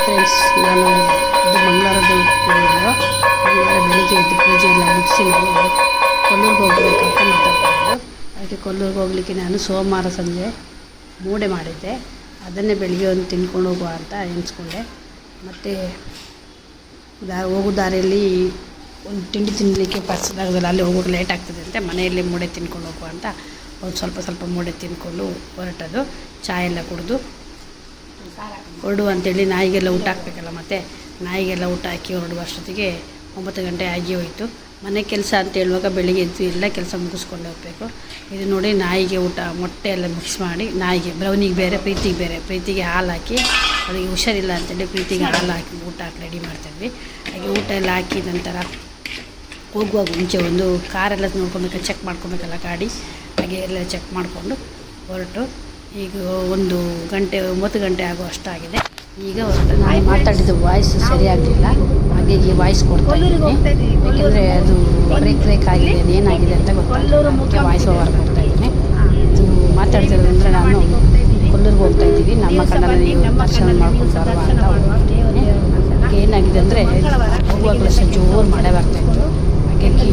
Friends, ನಾನು ಇದು ಮಂಗಳವಾರದ video. ಮಂಗಳವಾರ ಬೆಳಿಗ್ಗೆ ಎದ್ದು ಪೂಜೆ ಎಲ್ಲ ಮುಗಿಸಿ ನಾನು ಕೊಲ್ಲೂರಿಗೆ ಹೋಗಬೇಕಂತ ಮಾತಾಡ್ತಿದ್ದು. ಅದಕ್ಕೆ ಕೊಲ್ಲೂರಿಗೆ ಹೋಗಲಿಕ್ಕೆ ನಾನು ಸೋಮವಾರ ಸಂಜೆ ಮೂಡೆ ಮಾಡಿದ್ದೆ. ಅದನ್ನೇ ಬೆಳಿಗ್ಗೆ ಒಂದು ತಿನ್ಕೊಂಡು ಹೋಗುವ ಅಂತ ಎಣಿಸ್ಕೊಂಡೆ. ಮತ್ತು ಹೋಗೋ ದಾರಿಯಲ್ಲಿ ಒಂದು ತಿಂಡಿ ತಿನ್ನಲಿಕ್ಕೆ ಪರ್ಸದಾಗದಲ್ಲಿ ಅಲ್ಲಿ ಹೋಗೋಕೆ ಲೇಟ್ ಆಗ್ತದೆ ಅಂತ ಮನೆಯಲ್ಲಿ ಮೂಡೆ ತಿನ್ಕೊಂಡು ಹೋಗುವ ಅಂತ ಒಂದು ಸ್ವಲ್ಪ ಮೂಡೆ ತಿಂದ್ಕೊಂಡು ಹೊರಟದು. ಚಾಯ್ ಎಲ್ಲ ಕುಡಿದು ಹೊರಡು ಅಂತೇಳಿ ನಾಯಿಗೆಲ್ಲ ಊಟ ಹಾಕಬೇಕಲ್ಲ, ಮತ್ತು ನಾಯಿಗೆಲ್ಲ ಊಟ ಹಾಕಿ ಹೊರಡುವ ಅಷ್ಟೊತ್ತಿಗೆ 9 ಗಂಟೆ ಆಗಿ ಹೋಯಿತು. ಮನೆ ಕೆಲಸ ಅಂತ ಹೇಳುವಾಗ ಬೆಳಿಗ್ಗೆ ಎದ್ದು ಎಲ್ಲ ಕೆಲಸ ಮುಗಿಸ್ಕೊಂಡು ಹೋಗಬೇಕು. ಇದು ನೋಡಿ, ನಾಯಿಗೆ ಊಟ ಮೊಟ್ಟೆ ಎಲ್ಲ ಮಿಕ್ಸ್ ಮಾಡಿ, ನಾಯಿಗೆ ಬ್ರೌನಿಗೆ ಬೇರೆ, ಪ್ರೀತಿಗೆ ಹಾಲು ಹಾಕಿ, ಅವಳಿಗೆ ಹುಷಾರಿಲ್ಲ ಅಂತೇಳಿ ಪ್ರೀತಿಗೆ ಹಾಲು ಹಾಕಿ ಊಟ ಹಾಕಿ ರೆಡಿ ಮಾಡ್ತಾಯಿದ್ವಿ. ಹಾಗೆ ಊಟ ಎಲ್ಲ ಹಾಕಿ ನಂತರ ಹೋಗುವಾಗ ಮುಂಚೆ ಒಂದು ಕಾರೆಲ್ಲ ನೋಡ್ಕೊಬೇಕು, ಚೆಕ್ ಮಾಡ್ಕೊಬೇಕಲ್ಲ ಗಾಡಿ. ಹಾಗೆ ಎಲ್ಲ ಚೆಕ್ ಮಾಡಿಕೊಂಡು ಹೊರಟು ಈಗ 1 ಗಂಟೆ 9 ಗಂಟೆ ಆಗೋ ಅಷ್ಟಾಗಿದೆ. ಈಗ ನಾನು ಮಾತಾಡಿದ ವಾಯ್ಸ್ ಸರಿಯಾಗಲಿಲ್ಲ, ಹಾಗಾಗಿ ವಾಯ್ಸ್ ಕೊಡ್ತಾ ಇದ್ದೀನಿ. ಯಾಕೆಂದರೆ ಅದು ಬ್ರೇಕ್ ಆಗಿದೆ, ಏನಾಗಿದೆ ಅಂತ ಗೊತ್ತಾಗಲ್ಲ, ಅದಕ್ಕೆ ವಾಯ್ಸ್ ಓವರ್ ಕೊಡ್ತಾ ಇದ್ದೀನಿ. ಇದು ಮಾತಾಡ್ತಿರೋದಂದರೆ ನಾನು ಕೊಲ್ಲೂರಿಗೆ ಹೋಗ್ತಾ ಇದ್ದೀವಿ. ನಮ್ಮ ಕನ್ನಡದಲ್ಲಿ ದರ್ಶನ ಮಾಡ್ಕೊಂಡು ಬರುವ ಅಂತ ಹೋಗ್ತಿದ್ದೀನಿ. ಏನಾಗಿದೆ ಅಂದರೆ ಹೋಗುವಾಗಲೂ ಸಹ ಜೋರು ಮಳೆ ಬರ್ತಾಯಿತ್ತು. ಹಾಗಾಗಿ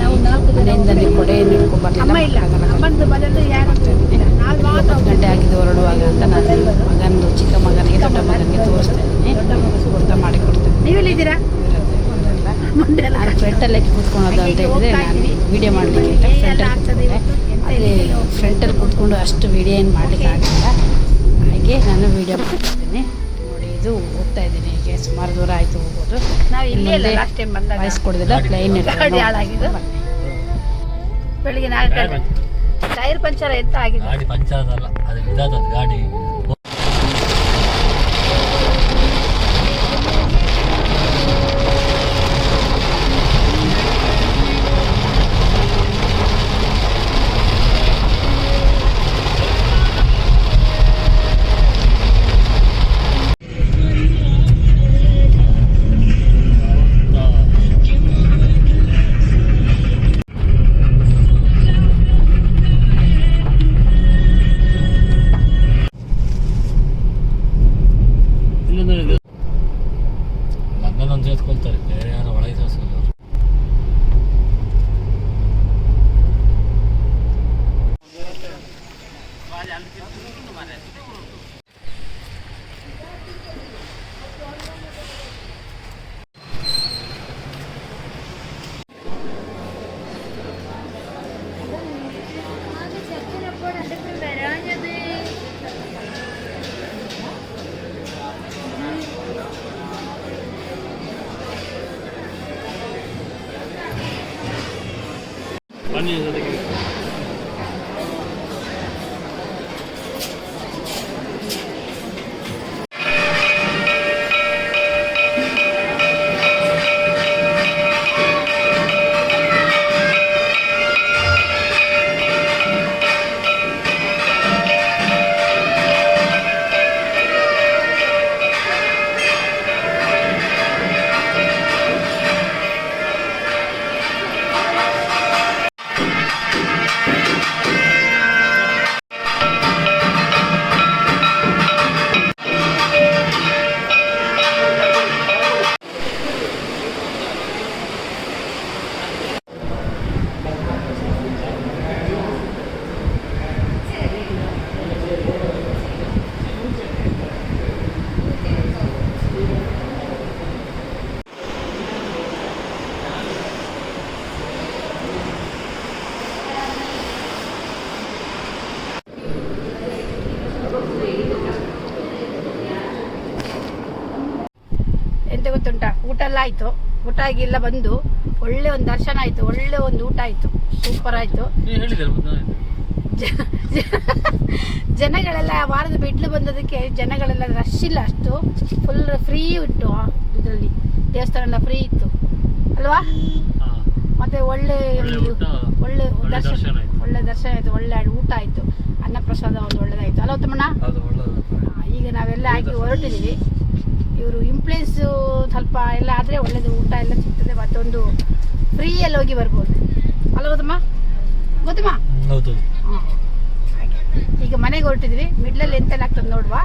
ಮನೆಯಿಂದ ಕೊಡೆಯನ್ನು ಹಿಡ್ಕೊಂಡ್ಬರಲಿಲ್ಲ. 9 ಗಂಟೆ ಆಗಿದೆ ಹೊರಡುವಾಗ ಅಂತ ನಾನು ಮಗನದು ಚಿಕ್ಕ ಮಗನಿಗೆ ದೊಡ್ಡ ಮಗನಿಗೆ ತೋರಿಸ್ತಾ ಇದ್ದೀನಿ, ಊಟ ಮಾಡಿ ಕೊಡ್ತೇನೆ. ನೀವೆಲ್ಲಿದ್ದೀರಾ? ನಾನು ಫ್ರಂಟಲ್ಲೇ ಕೂತ್ಕೊಳೋದು ಅಂತ ಹೇಳಿದರೆ ನಾನು ವೀಡಿಯೋ ಮಾಡಲಿಕ್ಕೆ ಫ್ರಂಟಲ್ಲಿ ಅದೇ ಫ್ರಂಟಲ್ಲಿ ಕೂತ್ಕೊಂಡು ಅಷ್ಟು ವೀಡಿಯೋ ಏನು ಮಾಡಲಿಕ್ಕೆ ಆಗಲಿಲ್ಲ. ಹಾಗೆ ನಾನು ವೀಡಿಯೋ ಮಾಡ್ತಿದ್ದೀನಿ. ನೋಡಿ, ಇದು ಹೋಗ್ತಾ ಇದ್ದೀನಿ. ಹೀಗೆ ಸುಮಾರು ದೂರ ಆಯಿತು ಹೋಗೋದು. ನಾವು ಇಲ್ಲಿ ಲಾಸ್ಟ್ ಟೈಮ್ ಬಂದಾಗ ವಾಯ್ಸ್ ಕೊಡೋದಿಲ್ಲ, ಪ್ಲೈನ್ ಹಾಳಾಗಿದ್ದು. ಬೆಳಿಗ್ಗೆ 4 ಗಂಟೆ ಟೈರ್ ಪಂಚರ್ ಎಂತ ಆಗಿದೆ? ಗಾಡಿ ಪಂಚರ್ ಅಲ್ಲ, ಅದು ಇದಾದ ಗಾಡಿ. ಮಗನೊಂದು ಸೇರ್ಕೊಳ್ತಾರೆ, ಬೇರೆ ಯಾರು ಒಳಗೆ ಸೇರಿಸೋದು. ಬನ್ನಿ ಜೊತೆಗೆ. ಎಂತ ಗೊತ್ತುಂಟಾ, ಊಟ ಎಲ್ಲ ಆಯಿತು. ಊಟ ಆಗಿ ಎಲ್ಲ ಬಂದು ಒಳ್ಳೆ ಒಂದು ದರ್ಶನ ಆಯಿತು, ಒಳ್ಳೆ ಒಂದು ಊಟ ಆಯಿತು, ಸೂಪರ್ ಆಯಿತು. ಜನಗಳೆಲ್ಲ ವಾರದ ಬಿಡ್ಲು ಬಂದದಕ್ಕೆ ಜನಗಳೆಲ್ಲ ರಶ್ ಇಲ್ಲ, ಅಷ್ಟು ಫುಲ್ ಫ್ರೀ ಇತ್ತು. ಇದರಲ್ಲಿ ದೇವಸ್ಥಾನ ಎಲ್ಲ ಫ್ರೀ ಇತ್ತು ಅಲ್ವಾ? ಮತ್ತೆ ಒಳ್ಳೆ ದರ್ಶನ ಆಯಿತು, ಒಳ್ಳೆ ಊಟ ಆಯಿತು, ಅನ್ನಪ್ರಸಾದ ಒಂದು ಒಳ್ಳೆದಾಯಿತು ಅಲ್ಲ ಉತ್ತಮಣ್ಣ? ಈಗ ನಾವೆಲ್ಲ ಆಗಿ ಹೊರಟಿದ್ದೀವಿ. ಇವರು ಇಂಪ್ಲೇಸ್ ಸ್ವಲ್ಪ ಎಲ್ಲ ಆದರೆ ಒಳ್ಳೆಯದು, ಊಟ ಎಲ್ಲ ಸಿಗ್ತದೆ, ಮತ್ತೊಂದು ಫ್ರೀಯಲ್ಲಿ ಹೋಗಿ ಬರ್ಬೋದು ಅಲ್ಲ ಗೊತ್ತಮ್ಮ? ಹೌದು. ಹಾಗೆ ಈಗ ಮನೆಗೆ ಹೊರಟಿದ್ವಿ. ಮಿಡ್ಲಲ್ಲಿ ಎಂತೆಲ್ಲ ಆಗ್ತದೆ ನೋಡುವ.